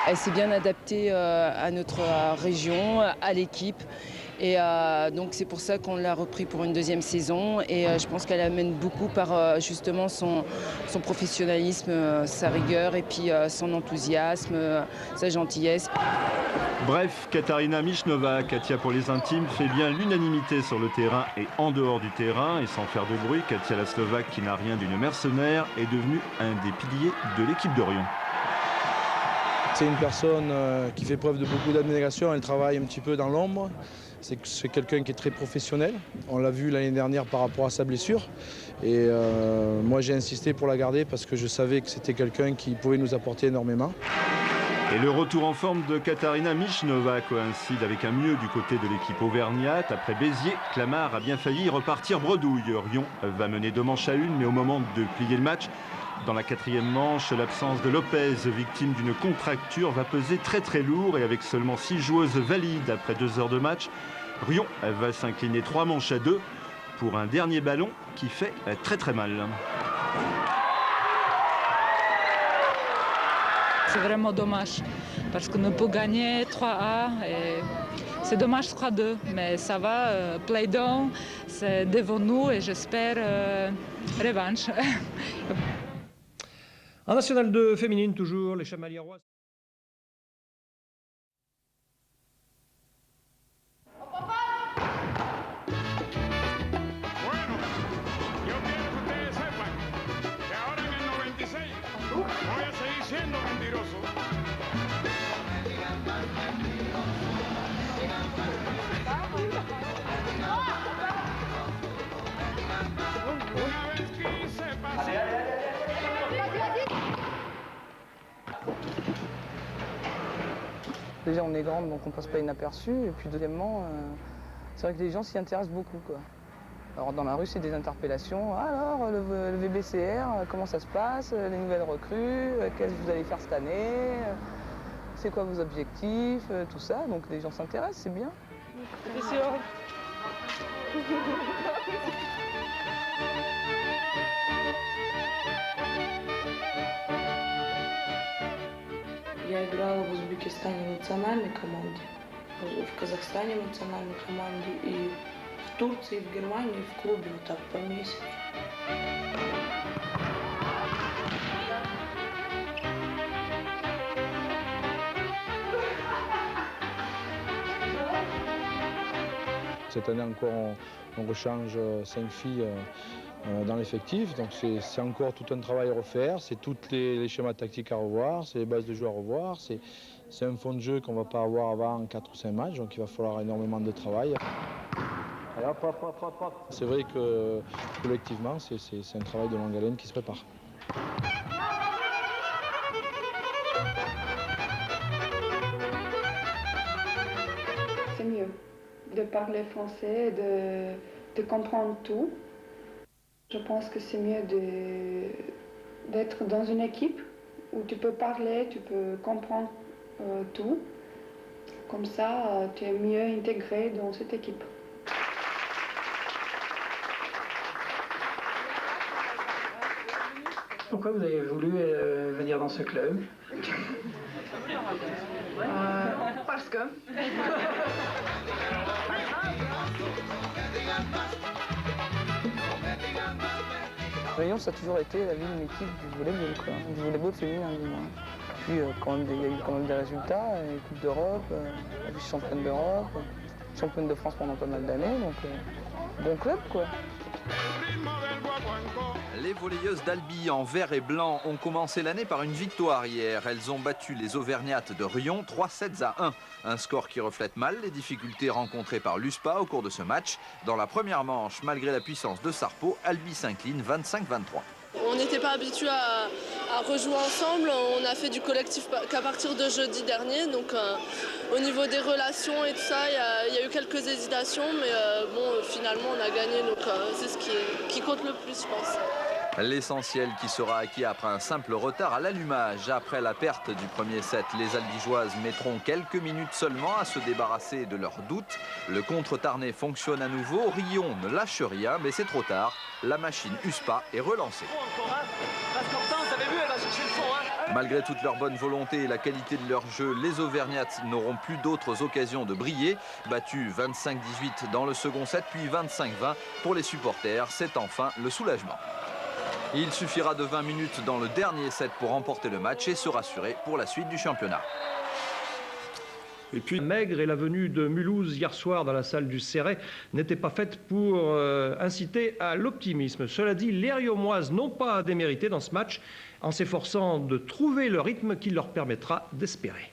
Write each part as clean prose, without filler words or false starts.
Elle s'est bien adaptée à notre région, à l'équipe. Et donc c'est pour ça qu'on l'a repris pour une deuxième saison. Et je pense qu'elle amène beaucoup par justement son professionnalisme, sa rigueur et puis son enthousiasme, sa gentillesse. Bref, Katarina Michnova, Katia pour les intimes, fait bien l'unanimité sur le terrain et en dehors du terrain. Et sans faire de bruit, Katia la Slovaque, qui n'a rien d'une mercenaire, est devenue un des piliers de l'équipe d'Orion. C'est une personne qui fait preuve de beaucoup d'abnégation, elle travaille un petit peu dans l'ombre. C'est quelqu'un qui est très professionnel. On l'a vu l'année dernière par rapport à sa blessure. Et moi j'ai insisté pour la garder parce que je savais que c'était quelqu'un qui pouvait nous apporter énormément. Et le retour en forme de Katarina Michnova coïncide avec un mieux du côté de l'équipe auvergnate. Après Béziers, Clamart a bien failli repartir bredouille. Rion va mener 2 manches à 1, mais au moment de plier le match, dans la 4e manche, l'absence de Lopez, victime d'une contracture, va peser très lourd. Et avec seulement 6 joueuses valides après 2 heures de match, Rion va s'incliner 3 manches à 2 pour un dernier ballon qui fait très mal. C'est vraiment dommage parce qu'on peut gagner 3-1 et c'est dommage 3-2, mais ça va, play down, c'est devant nous et j'espère revanche. En National 2 féminine toujours, les Chamaliérois. Déjà, on est grande, donc on passe pas inaperçu. Et puis, deuxièmement, c'est vrai que les gens s'y intéressent beaucoup, quoi. Alors, dans la rue, c'est des interpellations. Alors, le VBCR, comment ça se passe? Les nouvelles recrues? Qu'est-ce que vous allez faire cette année? C'est quoi vos objectifs? Tout ça. Donc, les gens s'intéressent, c'est bien. C'est sûr. Я играла в Узбекистане в национальной команде, в Казахстане в национальной команде и в Турции, в Германии в клубе вот так по месяцу. Cette année encore, on rechange 5 filles dans l'effectif, donc c'est encore tout un travail à refaire, c'est tous les schémas tactiques à revoir, c'est les bases de jeu à revoir, c'est un fond de jeu qu'on ne va pas avoir avant 4 ou 5 matchs, donc il va falloir énormément de travail. C'est vrai que collectivement, c'est un travail de longue haleine qui se prépare. C'est mieux de parler français, de comprendre tout. Je pense que c'est mieux d'être dans une équipe où tu peux parler, tu peux comprendre tout. Comme ça, tu es mieux intégré dans cette équipe. Pourquoi vous avez voulu venir dans ce club? Parce que... Rion, ça a toujours été la vie d'une équipe du volleyball, quoi. Du volleyball féminin, du moins. Puis il y a eu quand même des résultats, Coupe d'Europe, vice-championne d'Europe, championne de France pendant pas mal d'années, donc bon club, quoi. Les volleyeuses d'Albi en vert et blanc ont commencé l'année par une victoire hier. Elles ont battu les Auvergnates de Rion 3-7-1. Un score qui reflète mal les difficultés rencontrées par l'USPA au cours de ce match. Dans la première manche, malgré la puissance de Sarpo, Albi s'incline 25-23. On n'était pas habitués à rejouer ensemble. On a fait du collectif qu'à partir de jeudi dernier. Donc au niveau des relations et tout ça, il y a eu quelques hésitations. Mais bon, finalement, on a gagné. Donc c'est ce qui compte le plus, je pense. L'essentiel qui sera acquis après un simple retard à l'allumage. Après la perte du premier set, les Albigeoises mettront quelques minutes seulement à se débarrasser de leurs doutes. Le contre-Tarnais fonctionne à nouveau. Rion ne lâche rien, mais c'est trop tard. La machine USPA est relancée. Parce qu'en temps, vous avez vu, elle va chercher le fond. Malgré toute leur bonne volonté et la qualité de leur jeu, les Auvergnates n'auront plus d'autres occasions de briller. Battus 25-18 dans le second set, puis 25-20 pour les supporters. C'est enfin le soulagement. Il suffira de 20 minutes dans le dernier set pour remporter le match et se rassurer pour la suite du championnat. Et puis Maigre et la venue de Mulhouse hier soir dans la salle du Céret n'étaient pas faites pour inciter à l'optimisme. Cela dit, les Riomoises n'ont pas à démériter dans ce match en s'efforçant de trouver le rythme qui leur permettra d'espérer.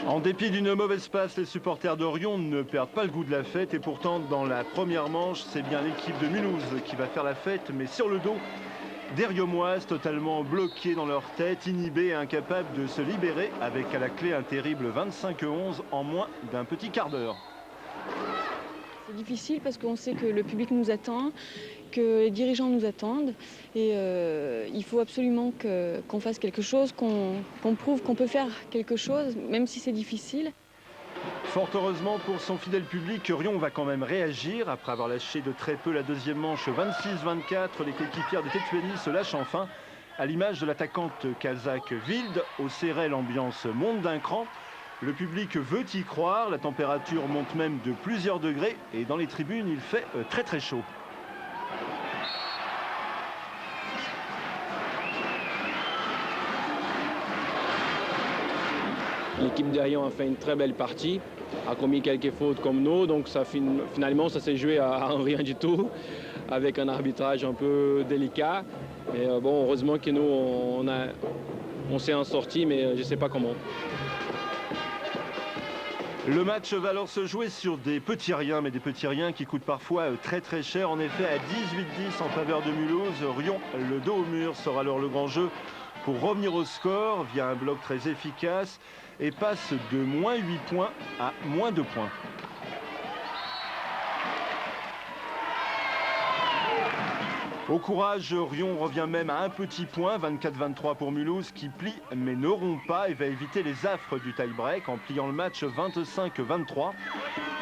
En dépit d'une mauvaise passe, les supporters de Riom ne perdent pas le goût de la fête et pourtant dans la première manche, c'est bien l'équipe de Mulhouse qui va faire la fête, mais sur le dos des Riomoises totalement bloquées dans leur tête, inhibées et incapables de se libérer avec à la clé un terrible 25-11 en moins d'un petit quart d'heure. C'est difficile parce qu'on sait que le public nous attend, que les dirigeants nous attendent et il faut absolument qu'on fasse quelque chose, qu'on prouve qu'on peut faire quelque chose, même si c'est difficile. Fort heureusement pour son fidèle public, Riom va quand même réagir. Après avoir lâché de très peu la deuxième manche 26-24, les coéquipières de Tetueni se lâchent enfin. À l'image de l'attaquante kazakh Wild, au Céret, l'ambiance monte d'un cran. Le public veut y croire, la température monte même de plusieurs degrés et dans les tribunes, il fait très très chaud. L'équipe de Riom a fait une très belle partie, a commis quelques fautes comme nous, donc finalement ça s'est joué à rien du tout, avec un arbitrage un peu délicat. Et bon, heureusement que nous on s'est en sorti, mais je ne sais pas comment. Le match va alors se jouer sur des petits riens, mais des petits riens qui coûtent parfois très très cher. En effet, à 18-10 en faveur de Mulhouse, Riom, le dos au mur, sera alors le grand jeu pour revenir au score via un bloc très efficace et passe de moins 8 points à moins 2 points. Au courage, Riom revient même à un petit point, 24-23 pour Mulhouse qui plie mais ne rompt pas et va éviter les affres du tie-break en pliant le match 25-23.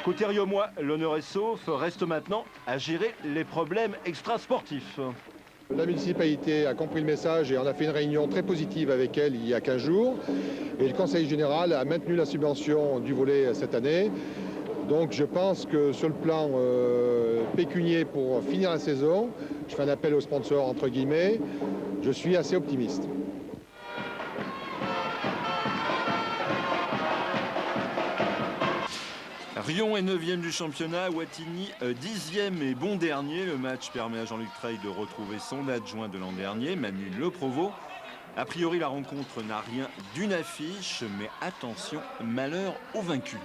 Côté riomois, l'honneur est sauf, reste maintenant à gérer les problèmes extrasportifs. La municipalité a compris le message et on a fait une réunion très positive avec elle il y a 15 jours. Et le Conseil général a maintenu la subvention du volley cette année. Donc je pense que sur le plan pécunier pour finir la saison, je fais un appel aux sponsors entre guillemets, je suis assez optimiste. Riom est 9e du championnat, Wattignies 10e et bon dernier. Le match permet à Jean-Luc Treille de retrouver son adjoint de l'an dernier, Manu Leprovost. A priori, la rencontre n'a rien d'une affiche, mais attention, malheur aux vaincus.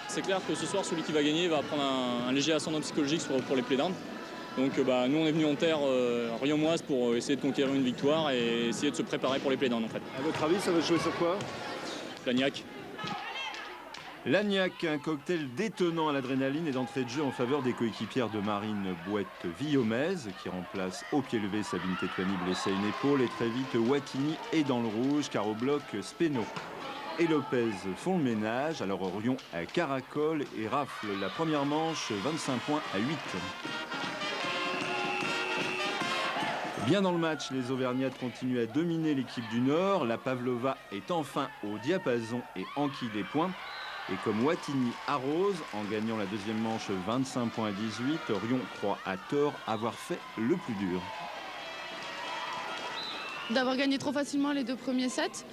C'est clair que ce soir, celui qui va gagner va prendre un léger ascendant psychologique pour les playdowns. Donc nous, on est venu en terre riomoise pour essayer de conquérir une victoire et essayer de se préparer pour les playdowns en fait. À votre avis, ça va jouer sur quoi? Lagnac. Lagnac, un cocktail détonnant à l'adrénaline et d'entrée de jeu en faveur des coéquipières de Marine Bouette-Villomèze qui remplace au pied levé Sabine Tetuani blessée à une épaule et très vite Wattignies est dans le rouge car au bloc Speno et Lopez font le ménage. Alors Riom caracole et rafle la première manche 25 points à 8. Bien dans le match, les Auvergnates continuent à dominer l'équipe du Nord. La Pavlova est enfin au diapason et enquille des points. Et comme Wattignies arrose, en gagnant la deuxième manche 25 points à 18, Riom croit à tort avoir fait le plus dur. D'avoir gagné trop facilement les deux premiers sets,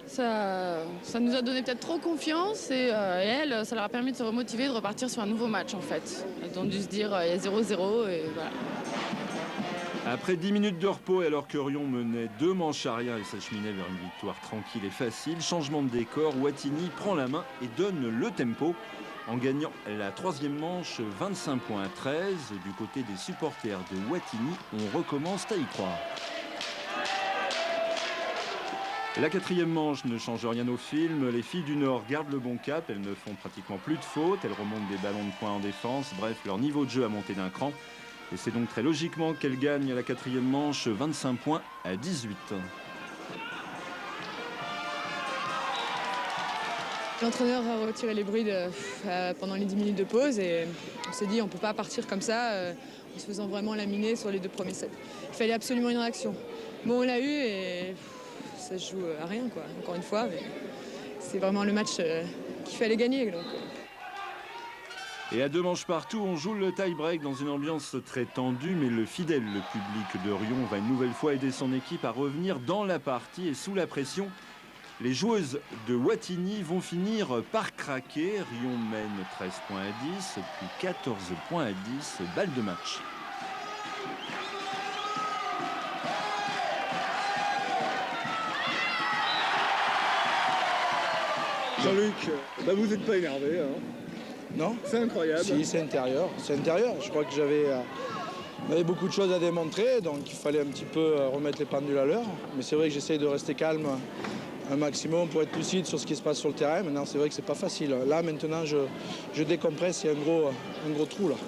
ça nous a donné peut-être trop confiance et elles, ça leur a permis de se remotiver, de repartir sur un nouveau match en fait. Elles ont dû se dire il y a 0-0 et voilà. Après 10 minutes de repos et alors que Riom menait 2 manches à rien et s'acheminait vers une victoire tranquille et facile, changement de décor, Wattignies prend la main et donne le tempo en gagnant la troisième manche 25 points à 13. Du côté des supporters de Wattignies, on recommence à y croire. La quatrième manche ne change rien au film. Les filles du Nord gardent le bon cap. Elles ne font pratiquement plus de fautes. Elles remontent des ballons de poing en défense. Bref, leur niveau de jeu a monté d'un cran. Et c'est donc très logiquement qu'elles gagnent la quatrième manche 25 points à 18. L'entraîneur a retiré les bruits pendant les 10 minutes de pause et on s'est dit on ne peut pas partir comme ça en se faisant vraiment laminer sur les 2 premiers sets. Il fallait absolument une réaction. Bon, on l'a eu et ça se joue à rien, quoi. Encore une fois, mais c'est vraiment le match qu'il fallait gagner. Donc. Et à 2 manches partout, on joue le tie-break dans une ambiance très tendue, mais le fidèle public de Riom va une nouvelle fois aider son équipe à revenir dans la partie et sous la pression. Les joueuses de Wattignies vont finir par craquer. Riom mène 13 points à 10, puis 14 points à 10, balle de match. Jean-Luc, vous n'êtes pas énervé, hein? Non. C'est incroyable. Si, c'est intérieur. C'est intérieur. Je crois que j'avais beaucoup de choses à démontrer, donc il fallait un petit peu remettre les pendules à l'heure. Mais c'est vrai que j'essaye de rester calme un maximum pour être lucide sur ce qui se passe sur le terrain. Maintenant, c'est vrai que c'est pas facile. Là, maintenant, je décompresse. Il y a un gros trou là. 6e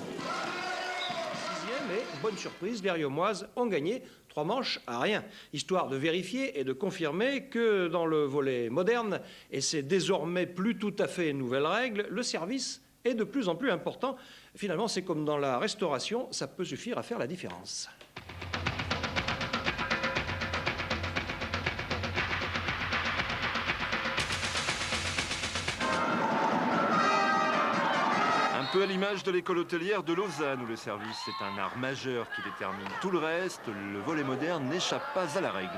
et bonne surprise, les Riomoises ont gagné 3 manches à rien, histoire de vérifier et de confirmer que dans le volley moderne, et c'est désormais plus tout à fait une nouvelle règle, le service est de plus en plus important. Finalement, c'est comme dans la restauration, ça peut suffire à faire la différence. Un peu à l'image de l'école hôtelière de Lausanne, où le service est un art majeur qui détermine tout le reste, le volley moderne n'échappe pas à la règle.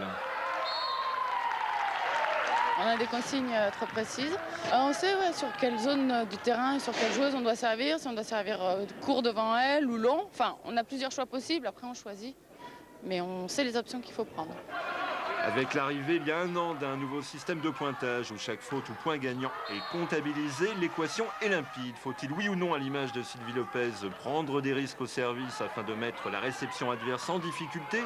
On a des consignes très précises. On sait sur quelle zone du terrain et sur quelle joueuse on doit servir, si on doit servir court devant elle ou long. Enfin, on a plusieurs choix possibles, après on choisit. Mais on sait les options qu'il faut prendre. Avec l'arrivée il y a 1 an d'un nouveau système de pointage où chaque faute ou point gagnant est comptabilisé, l'équation est limpide. Faut-il oui ou non, à l'image de Sylvie Lopez, prendre des risques au service afin de mettre la réception adverse en difficulté,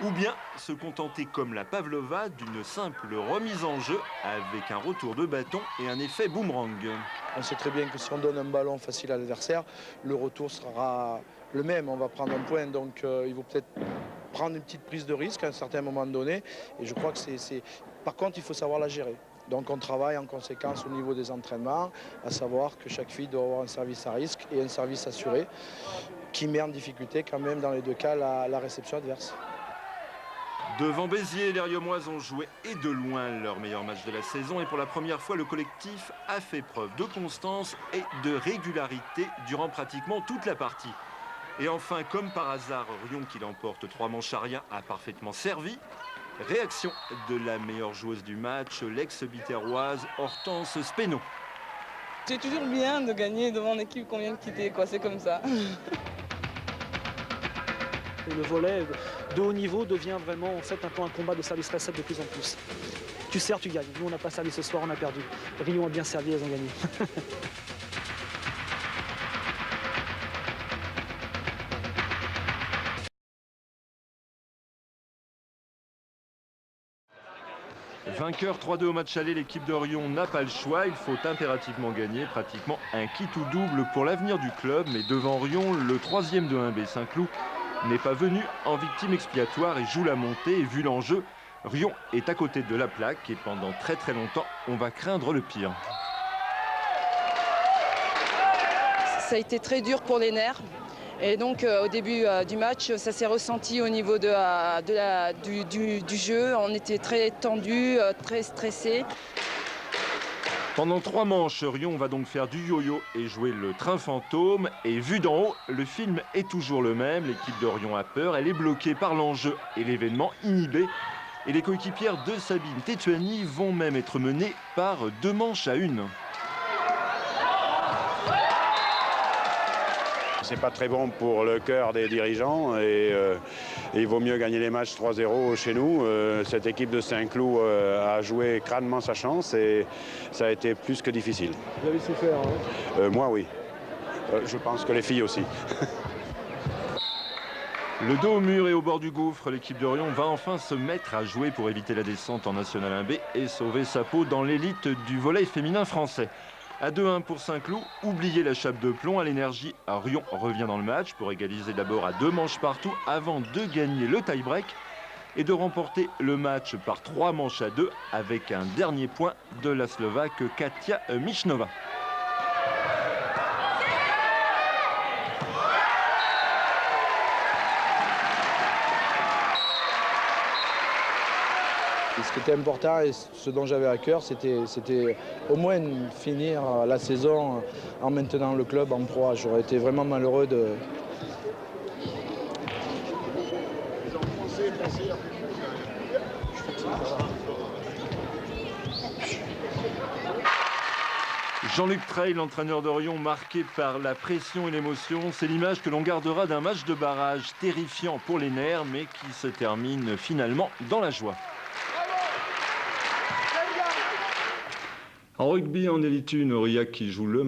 ou bien se contenter comme la Pavlova d'une simple remise en jeu avec un retour de bâton et un effet boomerang. On sait très bien que si on donne un ballon facile à l'adversaire, le retour sera le même. On va prendre un point, donc il faut peut-être prendre une petite prise de risque à un certain moment donné. Et je crois que c'est... Par contre, il faut savoir la gérer. Donc on travaille en conséquence au niveau des entraînements, à savoir que chaque fille doit avoir un service à risque et un service assuré qui met en difficulté quand même dans les 2 cas la réception adverse. Devant Béziers, les Riomoises ont joué et de loin leur meilleur match de la saison. Et pour la première fois, le collectif a fait preuve de constance et de régularité durant pratiquement toute la partie. Et enfin, comme par hasard, Riom, qui l'emporte 3 manches à rien, a parfaitement servi. Réaction de la meilleure joueuse du match, l'ex-bitéroise Hortense Spénaud. C'est toujours bien de gagner devant une équipe qu'on vient de quitter, quoi. C'est comme ça. Le volley de haut niveau devient vraiment en fait un peu un combat de service-récepte de plus en plus. Tu sers, tu gagnes. Nous, on n'a pas servi ce soir, on a perdu. Riom a bien servi, elles ont gagné. Vainqueur 3-2 au match aller, l'équipe de Riom n'a pas le choix. Il faut impérativement gagner, pratiquement un kit ou double pour l'avenir du club. Mais devant Riom, le 3e de 1B Saint-Cloud n'est pas venu en victime expiatoire et joue la montée. Et vu l'enjeu, Riom est à côté de la plaque et pendant très longtemps, on va craindre le pire. Ça a été très dur pour les nerfs. Et donc au début du match, ça s'est ressenti au niveau du jeu. On était très tendus, très stressés. Pendant 3 manches, Riom va donc faire du yo-yo et jouer le train fantôme. Et vu d'en haut, le film est toujours le même. L'équipe de Riom a peur, elle est bloquée par l'enjeu et l'événement inhibé. Et les coéquipières de Sabine Tetuani vont même être menées par 2 manches à 1. C'est pas très bon pour le cœur des dirigeants et il vaut mieux gagner les matchs 3-0 chez nous. Cette équipe de Saint-Cloud a joué crânement sa chance et ça a été plus que difficile. Vous avez souffert, hein? Moi, oui. Je pense que les filles aussi. Le dos au mur et au bord du gouffre, l'équipe de Riom va enfin se mettre à jouer pour éviter la descente en National 1B et sauver sa peau dans l'élite du volley féminin français. À 2-1 pour Saint-Cloud, oubliez la chape de plomb à l'énergie. Riom revient dans le match pour égaliser d'abord à 2 manches partout avant de gagner le tie-break. et de remporter le match par 3-2 avec un dernier point de la Slovaque Katia Michnova. Et ce qui était important et ce dont j'avais à cœur, c'était au moins finir la saison en maintenant le club en Pro A. J'aurais été vraiment malheureux de... Jean-Luc Treille, l'entraîneur d'Orion, marqué par la pression et l'émotion. C'est l'image que l'on gardera d'un match de barrage terrifiant pour les nerfs, mais qui se termine finalement dans la joie. En rugby en élite 1, Aurillac qui joue le